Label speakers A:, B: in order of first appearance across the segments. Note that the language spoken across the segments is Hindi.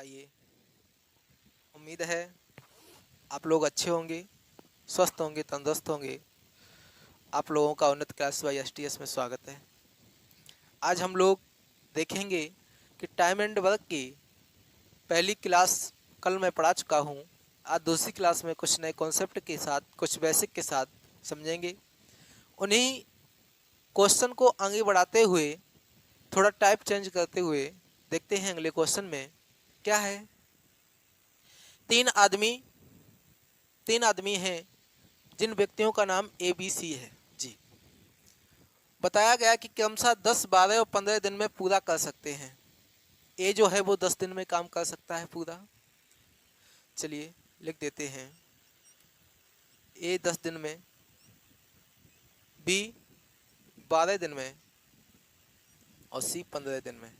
A: आइए, उम्मीद है आप लोग अच्छे होंगे, स्वस्थ होंगे, तंदुरुस्त होंगे। आप लोगों का उन्नत क्लास बाई STS में स्वागत है। आज हम लोग देखेंगे कि टाइम एंड वर्क की पहली क्लास कल मैं पढ़ा चुका हूँ। आज दूसरी क्लास में कुछ नए कॉन्सेप्ट के साथ, कुछ बेसिक के साथ समझेंगे। उन्हीं क्वेश्चन को आगे बढ़ाते हुए, थोड़ा टाइप चेंज करते हुए देखते हैं अगले क्वेश्चन में क्या है। तीन आदमी हैं जिन व्यक्तियों का नाम ABC है जी। बताया गया कि क्रमशः 10, 12 और 15 दिन में पूरा कर सकते हैं। ए जो है वो 10 दिन में काम कर सकता है पूरा। चलिए लिख देते हैं, ए 10 दिन में, बी 12 दिन में और सी 15 दिन में।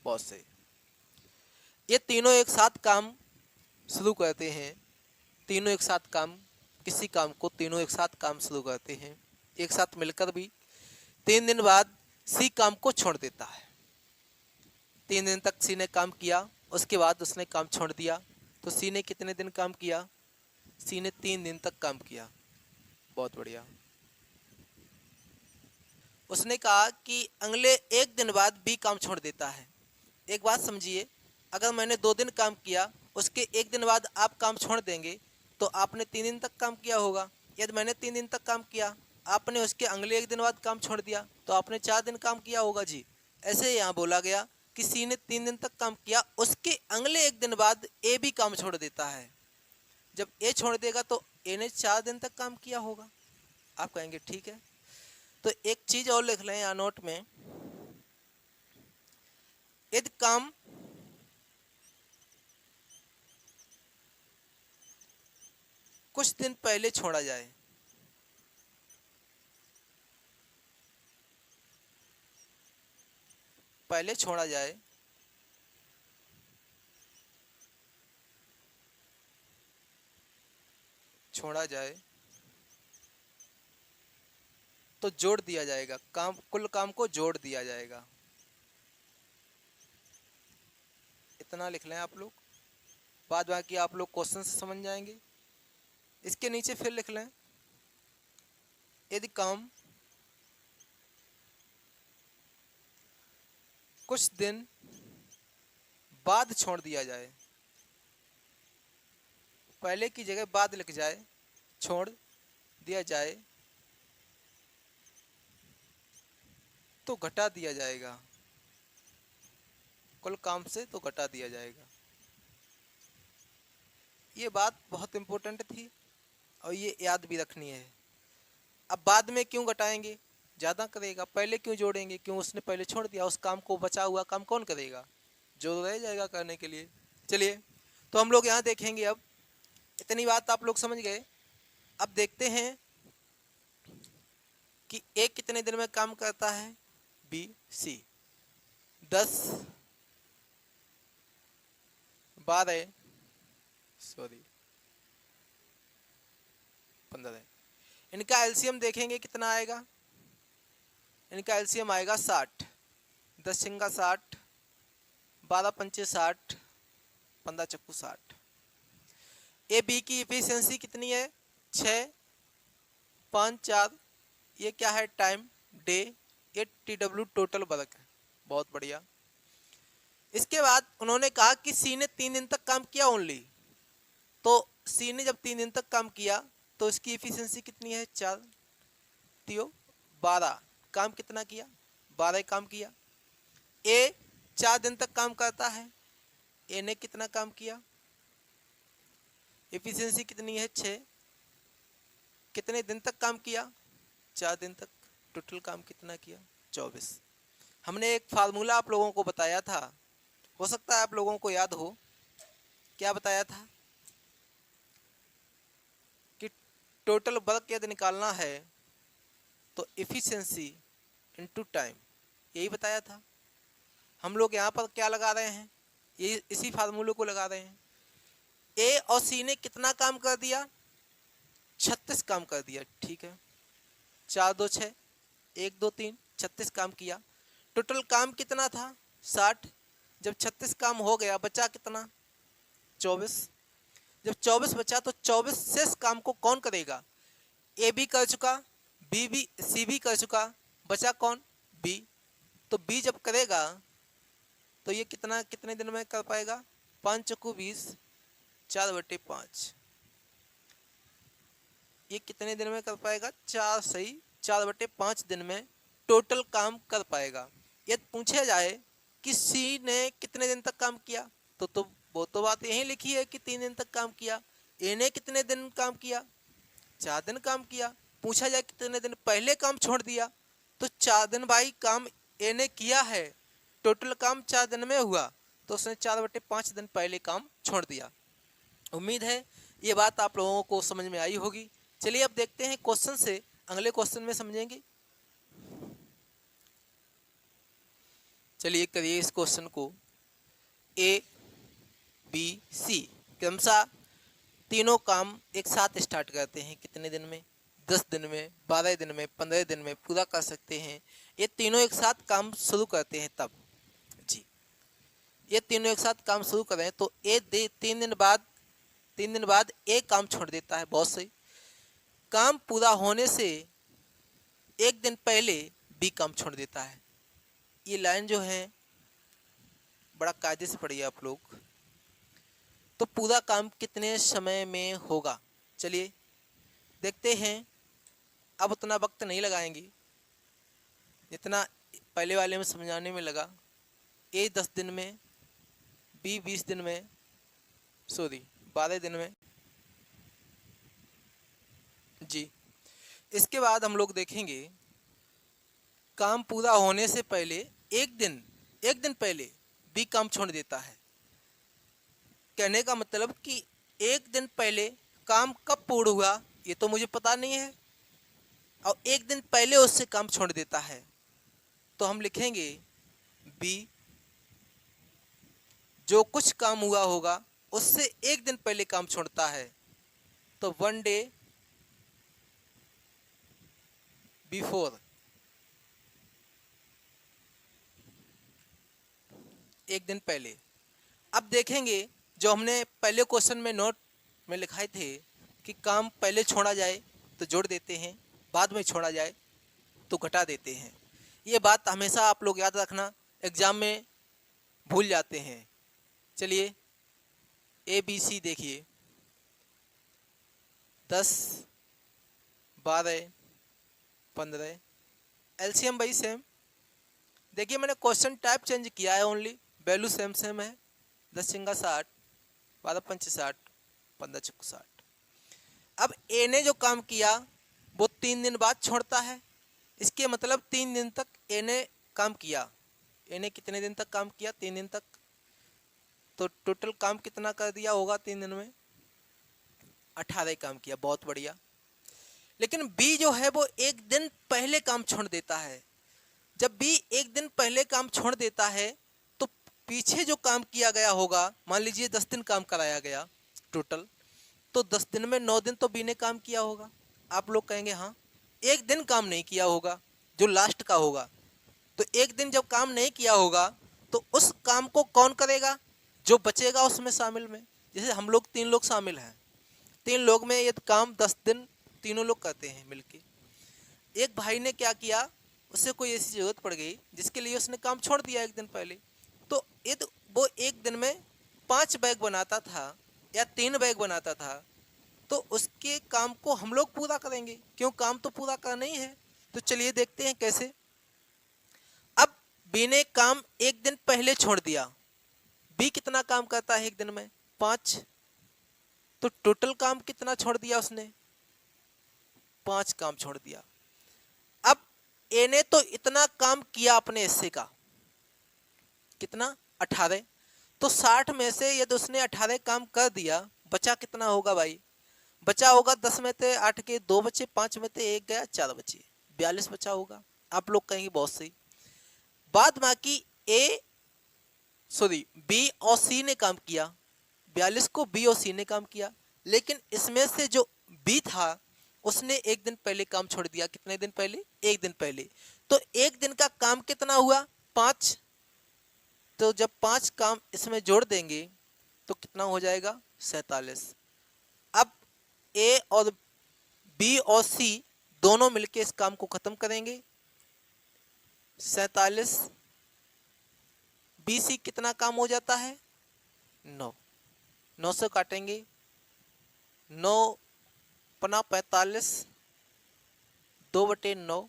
A: बहुत से ये तीनों एक साथ काम शुरू करते हैं। तीनों एक साथ काम, किसी काम को तीनों एक साथ काम शुरू करते हैं एक साथ मिलकर भी। 3 दिन बाद सी काम को छोड़ देता है। 3 दिन तक सी ने काम किया, उसके बाद उसने काम छोड़ दिया। तो सी ने कितने दिन काम किया? सी ने 3 दिन तक काम किया। बहुत बढ़िया। उसने कहा कि अगले 1 दिन बाद बी काम छोड़ देता है। एक बात समझिए, अगर मैंने 2 दिन काम किया, उसके 1 दिन बाद आप काम छोड़ देंगे तो आपने 3 दिन तक काम किया होगा। यदि मैंने 3 दिन तक काम किया, आपने उसके अगले 1 दिन बाद काम छोड़ दिया तो आपने 4 दिन काम किया होगा जी। ऐसे यहाँ बोला गया कि सी ने 3 दिन तक काम किया, उसके अगले 1 दिन बाद ए भी काम छोड़ देता है। जब ए छोड़ देगा तो ए ने 4 दिन तक काम किया होगा। आप कहेंगे ठीक है। तो एक चीज और लिख लें यहाँ नोट में, यदि काम कुछ दिन पहले छोड़ा जाए, पहले छोड़ा जाए तो जोड़ दिया जाएगा, काम कुल काम को जोड़ दिया जाएगा। इतना लिख लें आप लोग, बाद बाकी आप लोग क्वेश्चन से समझ जाएंगे। इसके नीचे फिर लिख लें, यदि काम कुछ दिन बाद छोड़ दिया जाए, पहले की जगह बाद लिख जाए, छोड़ दिया जाए तो घटा दिया जाएगा, कुल काम से तो घटा दिया जाएगा। ये बात बहुत इंपॉर्टेंट थी और ये याद भी रखनी है। अब बाद में क्यों घटाएंगे? ज़्यादा करेगा। पहले क्यों जोड़ेंगे? क्यों उसने पहले छोड़ दिया, उस काम को, बचा हुआ काम कौन करेगा? जो रह जाएगा करने के लिए। चलिए, तो हम लोग यहाँ देखेंगे। अब इतनी बात आप लोग समझ गए। अब देखते हैं कि ए कितने दिन में काम करता है, बी, सी। 10, 12, 15। इनका एलसीएम देखेंगे कितना आएगा। इनका एलसीएम आएगा 60। 10 छिंगा 60, 12 पंचे 60, 15 चक्कू 60। ए बी की इफिशियंसी कितनी है? 6, 5, 4। ये क्या है? Time, day. ये TW टोटल वर्क है। बहुत बढ़िया। इसके बाद उन्होंने कहा कि सी ने 3 दिन तक काम किया ओनली। तो सी ने जब 3 दिन तक काम किया तो इसकी इफिशियंसी कितनी है? 4 तियो 12। काम कितना किया? 12 काम किया। ए 4 दिन तक काम करता है। ए ने कितना काम किया? इफिशियंसी कितनी है? 6। कितने दिन तक काम किया? 4 दिन तक। टोटल काम कितना किया? 24। हमने एक फार्मूला आप लोगों को बताया था, हो सकता है आप लोगों को याद हो। क्या बताया था? कि टोटल वर्क यदि निकालना है तो इफिशियंसी इनटू टाइम, यही बताया था। हम लोग यहाँ पर क्या लगा रहे हैं? ये इसी फार्मूले को लगा रहे हैं। ए और सी ने कितना काम कर दिया? 36 काम कर दिया। ठीक है, 4, 2, 6, 1, 2, 3, 36 काम किया। टोटल काम कितना था? 60। जब 36 काम हो गया, बचा कितना? 24। जब 24 बचा तो 24 शेष काम को कौन करेगा? ए भी कर चुका, बी भी, सी भी कर चुका, बचा कौन? बी। तो बी जब करेगा तो ये कितने दिन में कर पाएगा? 5 चौको 20, 4/5। ये कितने दिन में कर पाएगा? 4 सही 4/5 दिन में टोटल काम कर पाएगा। यदि पूछा जाए कि सी ने कितने दिन तक काम किया तो वो तो बात यही लिखी है कि 3 दिन तक काम किया। ए ने कितने दिन काम किया? 4 दिन काम किया। पूछा जाए कितने दिन पहले काम छोड़ दिया तो 4 दिन भाई काम ए ने किया है, टोटल काम 4 दिन में हुआ तो उसने 4/5 दिन पहले काम छोड़ दिया। उम्मीद है ये बात आप लोगों को समझ में आई होगी। चलिए अब देखते हैं क्वेश्चन से, अगले क्वेश्चन में समझेंगे। चलिए करिए इस क्वेश्चन को। ए बी सी क्रमशः तीनों काम एक साथ स्टार्ट करते हैं, कितने दिन में? 10 दिन में, 12 दिन में, 15 दिन में पूरा कर सकते हैं। ये तीनों एक साथ काम शुरू करते हैं तब जी, ये तीनों एक साथ काम शुरू करें तो ए 3 दिन बाद ए काम छोड़ देता है। बहुत सही। काम पूरा होने से 1 दिन पहले बी काम छोड़ देता है। ये लाइन जो है बड़ा कायदे से पढ़िए आप लोग। तो पूरा काम कितने समय में होगा? चलिए देखते हैं। अब उतना वक्त नहीं लगाएंगे जितना पहले वाले में समझाने में लगा। ए 10 दिन में, बी 20 दिन में, 12 दिन में जी। इसके बाद हम लोग देखेंगे काम पूरा होने से पहले एक दिन पहले बी काम छोड़ देता है। कहने का मतलब कि 1 दिन पहले काम कब पूर्ण हुआ ये तो मुझे पता नहीं है, और 1 दिन पहले उससे काम छोड़ देता है। तो हम लिखेंगे बी जो कुछ काम हुआ होगा उससे 1 दिन पहले काम छोड़ता है, तो 1 डे बिफोर, 1 दिन पहले। अब देखेंगे जो हमने पहले क्वेश्चन में नोट में लिखाए थे कि काम पहले छोड़ा जाए तो जोड़ देते हैं, बाद में छोड़ा जाए तो घटा देते हैं। ये बात हमेशा आप लोग याद रखना, एग्जाम में भूल जाते हैं। चलिए ए बी सी देखिए, 10, 12, 15, एलसीएम भाई सेम। देखिए मैंने क्वेश्चन टाइप चेंज किया है, ओनली वैल्यू सेम है। 10 × 60, 12 × 5 = 60, 15 × 6 = 60। अब ए ने जो काम किया वो 3 दिन बाद छोड़ता है। इसके मतलब 3 दिन तक ए ने काम किया। ए ने कितने दिन तक काम किया? 3 दिन तक। तो टोटल काम कितना कर दिया होगा 3 दिन में? 18 काम किया। बहुत बढ़िया। लेकिन बी जो है वो 1 दिन पहले काम छोड़ देता है। जब बी 1 दिन पहले काम छोड़ देता है तो पीछे जो काम किया गया होगा, मान लीजिए 10 दिन काम कराया गया टोटल, तो 10 दिन में 9 दिन तो बी ने काम किया होगा। आप लोग कहेंगे हाँ, 1 दिन काम नहीं किया होगा जो लास्ट का होगा। तो 1 दिन जब काम नहीं किया होगा तो उस काम को कौन करेगा? जो बचेगा उसमें शामिल में। जैसे हम लोग 3 लोग शामिल हैं, 3 लोग में ये काम 10 दिन तीनों लोग करते हैं मिलके। एक भाई ने क्या किया, उससे कोई ऐसी जरूरत पड़ गई जिसके लिए उसने काम छोड़ दिया 1 दिन पहले, तो वो 1 दिन में 5 बैग बनाता था या 3 बैग बनाता था, तो उसके काम को हम लोग पूरा करेंगे, क्यों? काम तो पूरा करना ही है। तो चलिए देखते हैं कैसे। अब बी ने काम 1 दिन पहले छोड़ दिया। बी कितना काम करता है 1 दिन में? 5। तो टोटल काम कितना छोड़ दिया उसने? 5 काम छोड़ दिया। अब ए ने तो इतना काम किया अपने हिस्से का, कितना? 18। तो 60 में से यदि उसने 18 काम कर दिया, बचा कितना होगा भाई? बचा होगा 10 में से 8 के 2 बचे, 5 में से 1 गया, 4 बचे, 42 बचा होगा। आप लोग कहेंगे बहुत सही। बाद बाकी बी और सी ने काम किया, 42 को बी और सी ने काम किया, लेकिन इसमें से जो बी था उसने 1 दिन पहले काम छोड़ दिया। कितने दिन पहले? 1 दिन पहले। तो 1 दिन का काम कितना हुआ? 5। तो जब 5 काम इसमें जोड़ देंगे तो कितना हो जाएगा 47। अब ए और बी और सी दोनों मिलके इस काम को खत्म करेंगे। 47 बी सी कितना काम हो जाता है 9, 9 से काटेंगे 9 पना 45, 2/9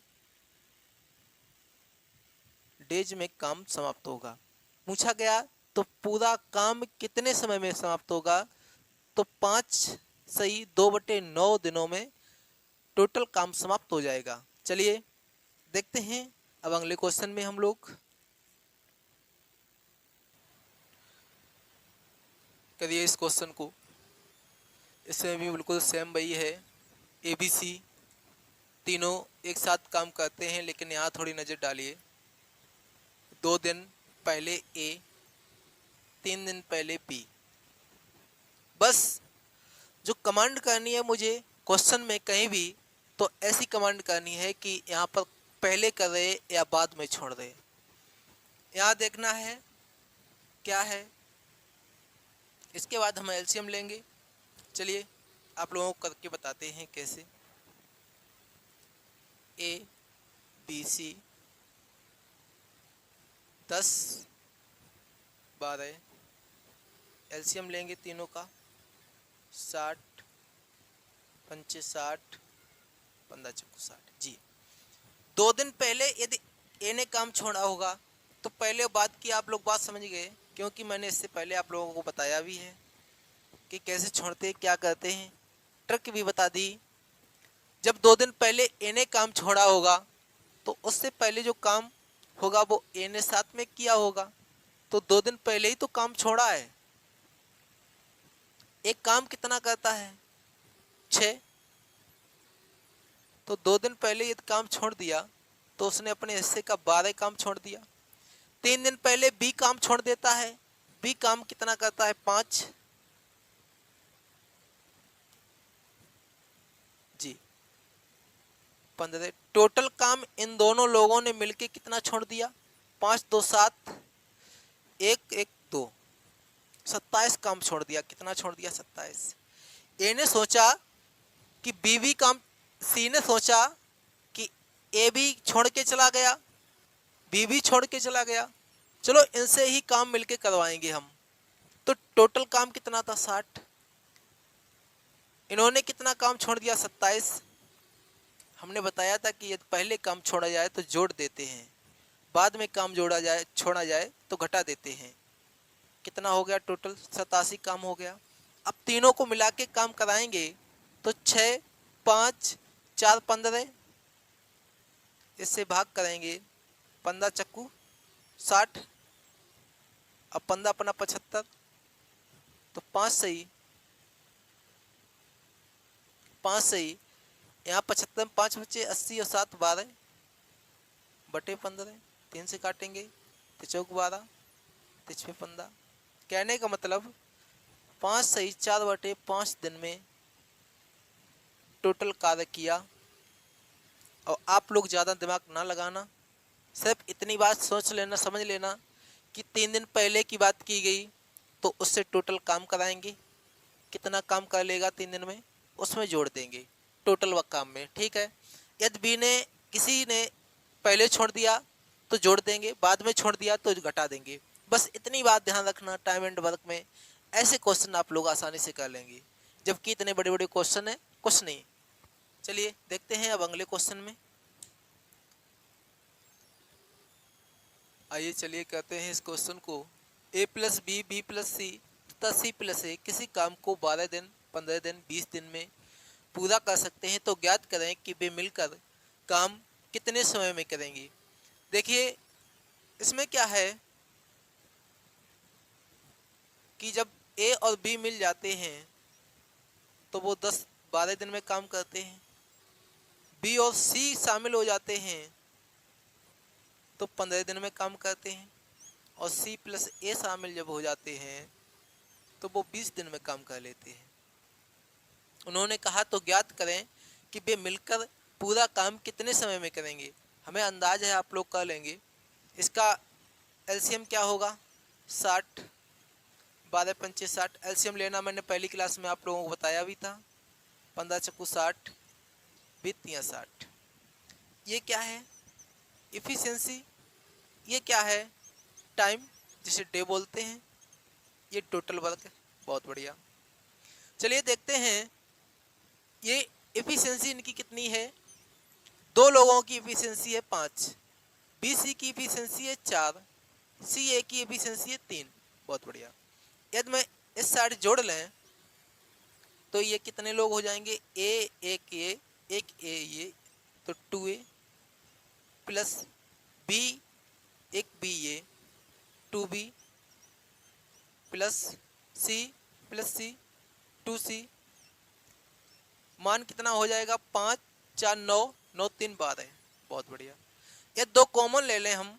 A: डेज में काम समाप्त होगा। पूछा गया तो पूरा काम कितने समय में समाप्त होगा, तो 5 सही 2/9 दिनों में टोटल काम समाप्त हो जाएगा। चलिए देखते हैं अब अगले क्वेश्चन में हम लोग। करिए इस क्वेश्चन को, इसमें भी बिल्कुल सेम वही है, ए बी सी तीनों एक साथ काम करते हैं, लेकिन यहाँ थोड़ी नज़र डालिए। 2 दिन पहले ए, 3 दिन पहले बी। बस जो कमांड करनी है मुझे क्वेश्चन में कहीं भी, तो ऐसी कमांड करनी है कि यहाँ पर पहले कर रहे या बाद में छोड़ रहे। यहाँ देखना है क्या है, इसके बाद हम एलसीएम लेंगे। चलिए आप लोगों को करके बताते हैं कैसे। ए बी सी 10 12, एलसीएम लेंगे तीनों का 60 पंचे 60, 15 चक्कू 60 जी। 2 दिन पहले यदि ए ने काम छोड़ा होगा तो पहले बात की आप लोग बात समझ गए, क्योंकि मैंने इससे पहले आप लोगों को बताया भी है कि कैसे छोड़ते क्या करते हैं, ट्रिक भी बता दी। जब 2 दिन पहले ए ने काम छोड़ा होगा तो उससे पहले जो काम होगा वो ए ने साथ में किया होगा, तो 2 दिन पहले ही तो काम छोड़ा है। एक काम कितना करता है 6, तो 2 दिन पहले यदि काम छोड़ दिया तो उसने अपने हिस्से का 12 काम छोड़ दिया। 3 दिन पहले बी काम छोड़ देता है, बी काम कितना करता है 5 जी, 15। टोटल काम इन दोनों लोगों ने मिलके कितना छोड़ दिया, 5 2 7 1 1 2, 27 काम छोड़ दिया। कितना छोड़ दिया 27। ए ने सोचा कि बी भी काम, सी ने सोचा कि ए भी छोड़ के चला गया, बी भी छोड़ के चला गया, चलो इनसे ही काम मिलके करवाएंगे हम। तो टोटल काम कितना था 60, इन्होंने कितना काम छोड़ दिया 27। हमने बताया था कि यदि पहले काम छोड़ा जाए तो जोड़ देते हैं, बाद में काम जोड़ा जाए छोड़ा जाए तो घटा देते हैं। कितना हो गया टोटल 87 काम हो गया। अब तीनों को मिला के काम कराएंगे तो 6 5 4 15, इससे भाग करेंगे 15 चक्कू 60, अब 15 अपना 75, तो 5 सही 5 सही, यहाँ 75 5 बचे 80 और 7 12 बटे 15, 3 से काटेंगे तो चौक 12 तिछे 15। कहने का मतलब 5 सही 4/5 दिन में टोटल कार्य किया। और आप लोग ज़्यादा दिमाग ना लगाना, सिर्फ इतनी बात सोच लेना समझ लेना कि 3 दिन पहले की बात की गई तो उससे टोटल काम कराएंगे, कितना काम कर लेगा 3 दिन में उसमें जोड़ देंगे टोटल वक्त काम में, ठीक है। यदि बी ने किसी ने पहले छोड़ दिया तो जोड़ देंगे, बाद में छोड़ दिया तो घटा देंगे। बस इतनी बात ध्यान रखना, टाइम एंड वर्क में ऐसे क्वेश्चन आप लोग आसानी से कर लेंगे, जबकि इतने बड़े बड़े क्वेश्चन है कुछ नहीं। चलिए देखते हैं अब अगले क्वेश्चन में। आइए चलिए करते हैं इस क्वेश्चन को। a plus B B plus C तथा सी प्लस ए किसी काम को 12 दिन 15 दिन 20 दिन में पूरा कर सकते हैं, तो ज्ञात करें कि वे मिलकर काम कितने समय में करेंगे। देखिए इसमें क्या है कि जब ए और बी मिल जाते हैं तो वो 10-12 दिन में काम करते हैं। बी और सी शामिल हो जाते हैं तो 15 दिन में काम करते हैं, और सी प्लस ए शामिल जब हो जाते हैं तो वो 20 दिन में काम कर लेते हैं। उन्होंने कहा तो ज्ञात करें कि वे मिलकर पूरा काम कितने समय में करेंगे। हमें अंदाज है, आप लोग कर लेंगे। इसका एलसीएम क्या होगा 60 12 पंचे 60, एलसीएम लेना मैंने पहली क्लास में आप लोगों को बताया भी था। 15 चक्कू 60, 20 60। ये क्या है? इफिशियंसी। ये क्या है? टाइम, जिसे डे बोलते हैं। ये टोटल वर्क है। बहुत बढ़िया। चलिए देखते हैं ये इफिशियंसी इनकी कितनी है। दो लोगों की इफिशियंसी है 5, बीसी की इफिशियंसी है 4, सीए की एफिशिएंसी है 3। बहुत बढ़िया। यदि मैं इस साइड जोड़ लें तो ये कितने लोग हो जाएंगे? एक ए ये तो 2A प्लस बी एक बी ये 2B प्लस सी 2C। मान कितना हो जाएगा? 5 4 9 9 3 12। बहुत बढ़िया। ये दो कॉमन ले लें हम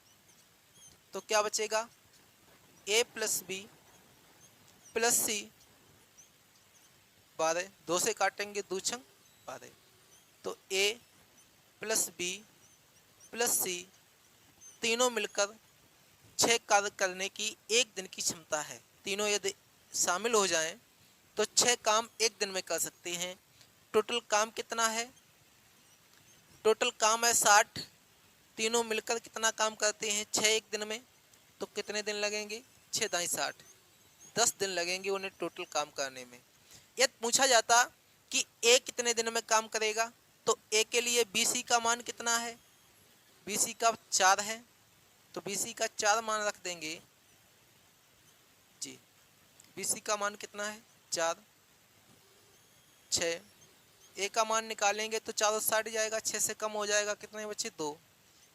A: तो क्या बचेगा? A प्लस बी प्लस सी 12। 2 से काटेंगे 2 छंग 12। तो A प्लस बी प्लस सी तीनों मिलकर 6 कार्य करने की एक दिन की क्षमता है। तीनों यदि शामिल हो जाएं तो 6 काम एक दिन में कर सकते हैं। टोटल काम कितना है? टोटल काम है 60। तीनों मिलकर कितना काम करते हैं 6 एक दिन में? तो कितने दिन लगेंगे? 6 दाई 60, 10 दिन लगेंगे उन्हें टोटल काम करने में। यदि पूछा जाता कि ए कितने दिन में काम करेगा तो ए के लिए बीसी का मान कितना है? बीसी का 4 है तो बीसी का 4 मान रख देंगे जी। बीसी का मान कितना है? 4 6। ए का मान निकालेंगे तो 4 60 जाएगा, 6 से कम हो जाएगा, कितने बचे? 2।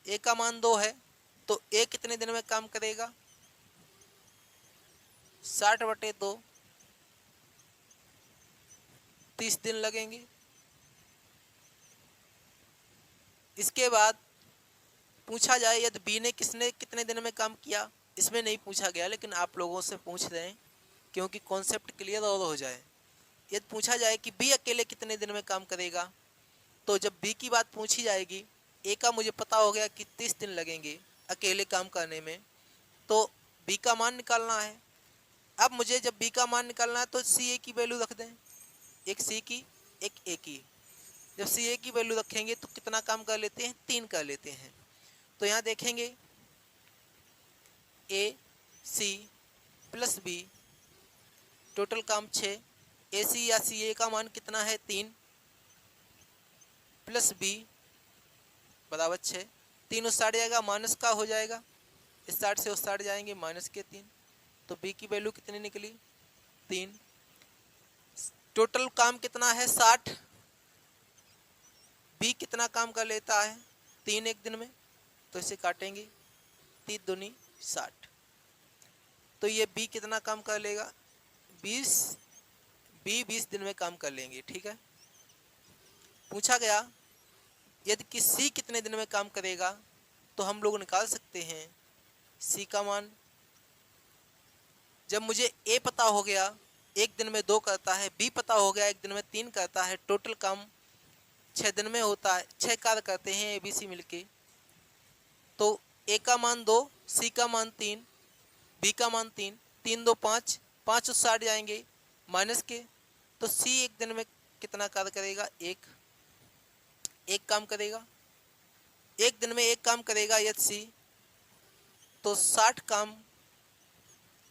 A: ए का मान 2 है तो ए कितने दिन में काम करेगा? 60/2, 30 दिन लगेंगे। इसके बाद पूछा जाए यदि बी ने कितने दिन में काम किया, इसमें नहीं पूछा गया लेकिन आप लोगों से पूछ रहे हैं क्योंकि कॉन्सेप्ट क्लियर और हो जाए। यदि पूछा जाए कि बी अकेले कितने दिन में काम करेगा तो जब बी की बात पूछी जाएगी, ए का मुझे पता हो गया कि 30 दिन लगेंगे अकेले काम करने में, तो बी का मान निकालना है। अब मुझे जब बी का मान निकालना है तो सी ए की वैल्यू रख दें, एक सी की एक ए की। जब सी ए की वैल्यू रखेंगे तो कितना काम कर लेते हैं? 3 कर लेते हैं। तो यहाँ देखेंगे ए सी प्लस बी टोटल काम 6। ए सी या सी ए का मान कितना है? 3 प्लस बी बराबर 6। 3 उस साइड जाएगा, माइनस का हो जाएगा, इस साइड से उस साइड जाएंगे माइनस के 3। तो बी की वैल्यू कितनी निकली? 3। टोटल काम कितना है? 60। बी कितना काम कर लेता है? 3 एक दिन में, तो इसे काटेंगे 3 दूनी 60। तो ये बी कितना काम कर लेगा? 20। बी 20 दिन में काम कर लेंगे। ठीक है। पूछा गया यदि कि सी कितने दिन में काम करेगा तो हम लोग निकाल सकते हैं सी का मान। जब मुझे ए पता हो गया एक दिन में 2 करता है, बी पता हो गया एक दिन में 3 करता है, टोटल काम 6 दिन में होता है, 6 कार्य करते हैं ए बी सी मिलके। तो ए का मान 2, सी का मान 3, बी का मान 3, 3 2 5, 5 उस साइड जाएंगे माइनस के। तो सी एक दिन में कितना कार्य करेगा? एक काम करेगा। एक दिन में एक काम करेगा यदि सी, तो 60 काम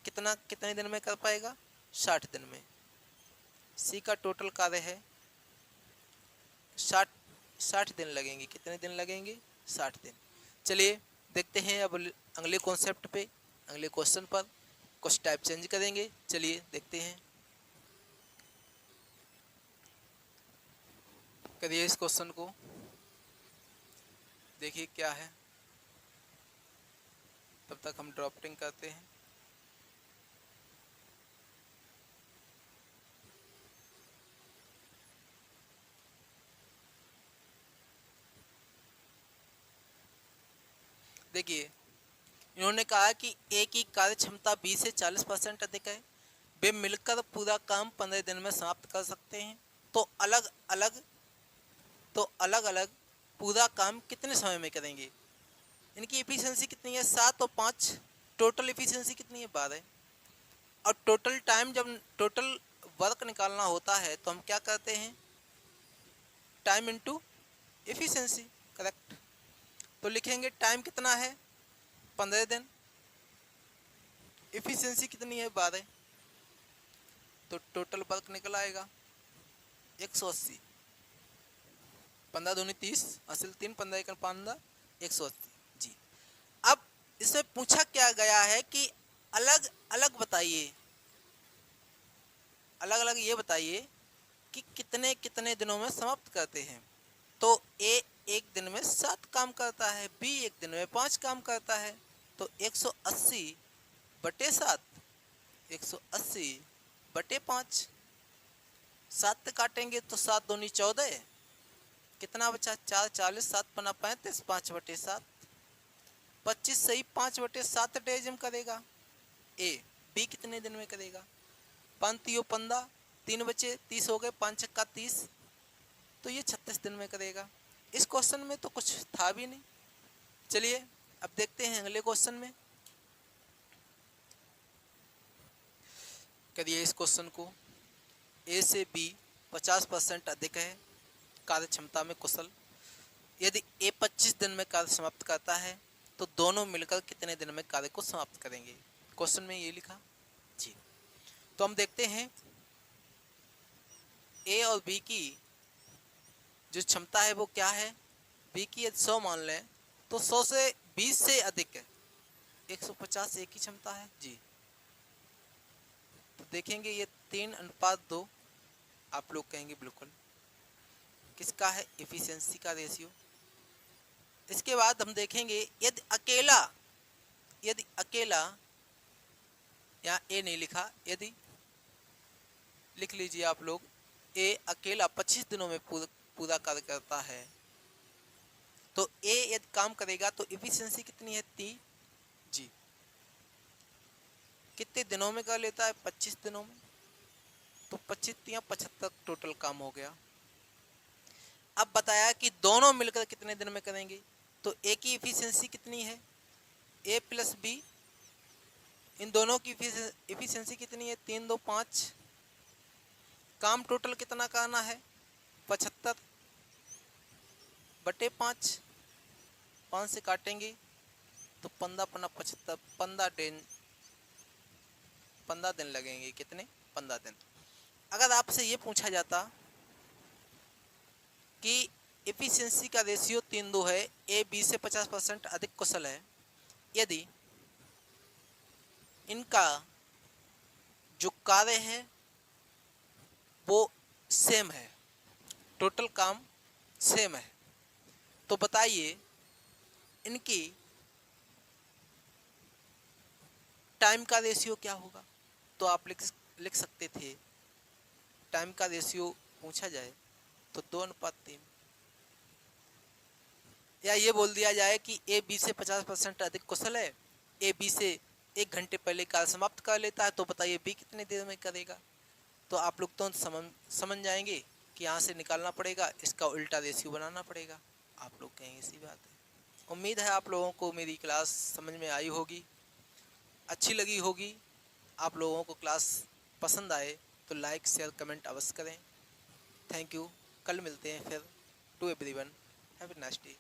A: कितने दिन में कर पाएगा? 60 दिन में। सी का टोटल कार्य है 60 दिन लगेंगे। कितने दिन लगेंगे? 60 दिन। चलिए देखते हैं अब अगले कॉन्सेप्ट पे, अगले क्वेश्चन पर। कुछ टाइप चेंज करेंगे। चलिए देखते हैं। करिए इस क्वेश्चन को, देखिए क्या है। तब तक हम ड्राफ्टिंग करते हैं। देखिए इन्होंने कहा कि ए की कार्य क्षमता 20 से 40% अधिक है, वे मिलकर पूरा काम 15 दिन में समाप्त कर सकते हैं। तो अलग अलग पूरा काम कितने समय में करेंगे? इनकी एफिशिएंसी कितनी है? 7 और 5, टोटल एफिशिएंसी कितनी है? 12। और टोटल टाइम, जब टोटल वर्क निकालना होता है तो हम क्या करते हैं, टाइम इनटू एफिशिएंसी, करेक्ट। तो लिखेंगे टाइम कितना है 15 दिन, एफिशिएंसी कितनी है 12, तो टोटल वर्क निकल आएगा 180। 15 दूनी 30, असल 3, 15 एकड़ 15, 180 जी। अब इसमें पूछा क्या गया है कि अलग अलग बताइए, अलग अलग ये बताइए कि कितने कितने दिनों में समाप्त करते हैं। तो ए एक दिन में 7 काम करता है, बी एक दिन में 5 काम करता है, तो 180 बटे 7, 180 बटे 5, 7 काटेंगे तो 7 दूनी 14, कितना बचा 4, 40, 7 पना 35, 5 बटे 7, 25 सही 5 बटे 7 डेज में करेगा ए। बी कितने दिन में करेगा, 5 तियो 15, 3 बचे 30 हो गए, 5 छक्का 30, तो ये 36 दिन में करेगा। इस क्वेश्चन में तो कुछ था भी नहीं। चलिए अब देखते हैं अगले क्वेश्चन में। करिए इस क्वेश्चन को, ए से बी 50% अधिक है कार्य क्षमता में कुशल, यदि ए 25 दिन में कार्य समाप्त करता है तो दोनों मिलकर कितने दिन में कार्य को समाप्त करेंगे। क्वेश्चन में ये लिखा जी। तो हम देखते हैं ए और बी की जो क्षमता है वो क्या है। बी की यदि 100 मान लें तो 100 से 20 से अधिक है, 150 एक ही क्षमता है जी। तो देखेंगे ये 3:2 आप लोग कहेंगे बिल्कुल किसका है, एफिशिएंसी का रेशियो। इसके बाद हम देखेंगे यदि अकेला यहाँ ए नहीं लिखा, यदि लिख लीजिए आप लोग, ए अकेला 25 दिनों में पूरा कार्य करता है, तो ए यदि काम करेगा तो एफिशिएंसी कितनी है 3 जी। कितने दिनों में कर लेता है 25 दिनों में, तो 25 या 75 टोटल काम हो गया। अब बताया कि दोनों मिलकर कितने दिन में करेंगे, तो ए की एफिशिएंसी कितनी है, ए प्लस बी, इन दोनों की एफिशिएंसी कितनी है 3 2 5, काम टोटल कितना करना है 75 बटे 5, 5 से काटेंगे तो 15 पन्ना 75, 15 दिन लगेंगे, कितने 15 दिन। अगर आपसे ये पूछा जाता कि एफिशिएंसी का रेशियो 3:2 है, ए बी से 50% अधिक कुशल है, यदि इनका जो कार्य है वो सेम है, टोटल काम सेम है, तो बताइए इनकी टाइम का रेशियो क्या होगा। तो आप लिख सकते थे, टाइम का रेशियो पूछा जाए तो 2:3, या ये बोल दिया जाए कि ए बी से 50% अधिक कुशल है, ए बी से 1 घंटे पहले कार्य समाप्त कर लेता है, तो बताइए बी कितने देर में करेगा। तो आप लोग तो समझ जाएंगे कि यहाँ से निकालना पड़ेगा, इसका उल्टा रेशियो बनाना पड़ेगा। आप लोग कहेंगे इसी बात है। उम्मीद है आप लोगों को मेरी क्लास समझ में आई होगी, अच्छी लगी होगी। आप लोगों को क्लास पसंद आए तो लाइक शेयर कमेंट अवश्य करें। Thank you. कल मिलते हैं फिर। To everyone, have a nice day.